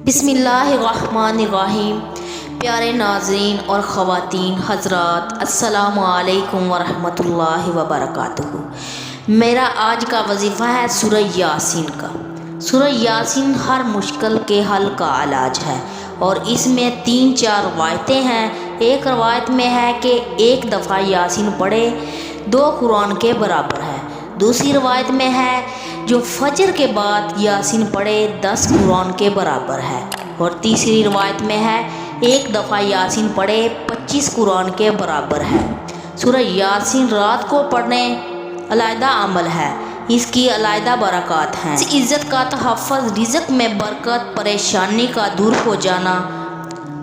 بسم اللہ الرحمن الرحیم۔ پیارے ناظرین اور خواتین حضرات، السلام علیکم ورحمۃ اللہ وبرکاتہ۔ میرا آج کا وظیفہ ہے سورہ یاسین کا۔ سورہ یاسین ہر مشکل کے حل کا علاج ہے اور اس میں 3-4 روایتیں ہیں۔ ایک روایت میں ہے کہ ایک دفعہ یاسین پڑھے 2 قرآن کے برابر ہے۔ دوسری روایت میں ہے جو فجر کے بعد یاسین پڑھے 10 قرآن کے برابر ہے، اور تیسری روایت میں ہے ایک دفعہ یاسین پڑھے 25 قرآن کے برابر ہے۔ سورہ یاسین رات کو پڑھنے علیحدہ عمل ہے، اس کی علیحدہ برکات ہیں۔ اس عزت کا تحفظ، رزق میں برکت، پریشانی کا دور ہو جانا،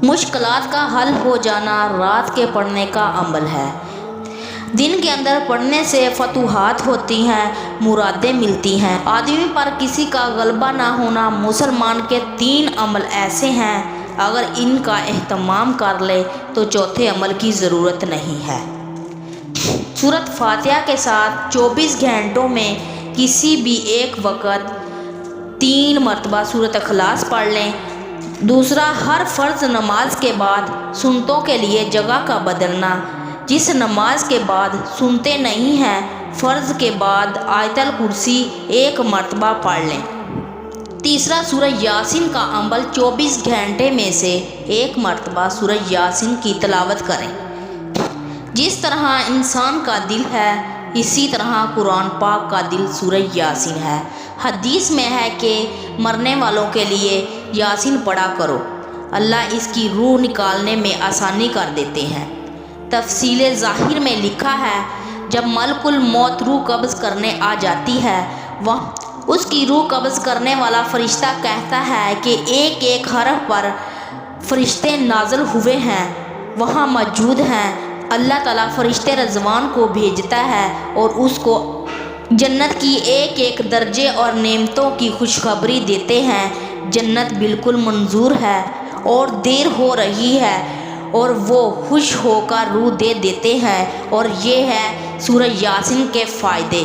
مشکلات کا حل ہو جانا رات کے پڑھنے کا عمل ہے۔ دن کے اندر پڑھنے سے فتوحات ہوتی ہیں، مرادیں ملتی ہیں، آدمی پر کسی کا غلبہ نہ ہونا۔ مسلمان کے 3 عمل ایسے ہیں، اگر ان کا اہتمام کر لے تو چوتھے عمل کی ضرورت نہیں ہے۔ سورۃ فاتحہ کے ساتھ 24 گھنٹوں میں کسی بھی ایک وقت 3 مرتبہ سورۃ اخلاص پڑھ لیں۔ دوسرا، ہر فرض نماز کے بعد سنتوں کے لیے جگہ کا بدلنا۔ جس نماز کے بعد سنتے نہیں ہیں، فرض کے بعد آیت الکرسی 1 مرتبہ پڑھ لیں۔ تیسرا، سورہ یاسین کا عمل 24 گھنٹے میں سے 1 مرتبہ سورہ یاسین کی تلاوت کریں۔ جس طرح انسان کا دل ہے، اسی طرح قرآن پاک کا دل سورہ یاسین ہے۔ حدیث میں ہے کہ مرنے والوں کے لیے یاسین پڑھا کرو، اللہ اس کی روح نکالنے میں آسانی کر دیتے ہیں۔ تفصیل ظاہر میں لکھا ہے، جب ملک الموت روح قبض کرنے آ جاتی ہے، وہ اس کی روح قبض کرنے والا فرشتہ کہتا ہے کہ ایک ایک حرف پر فرشتے نازل ہوئے ہیں، وہاں موجود ہیں۔ اللہ تعالیٰ فرشتے رضوان کو بھیجتا ہے اور اس کو جنت کی ایک ایک درجے اور نعمتوں کی خوشخبری دیتے ہیں۔ جنت بالکل منظور ہے اور دیر ہو رہی ہے، اور وہ خوش ہو کر روح دے دیتے ہیں۔ اور یہ ہے سورہ یاسین کے فائدے۔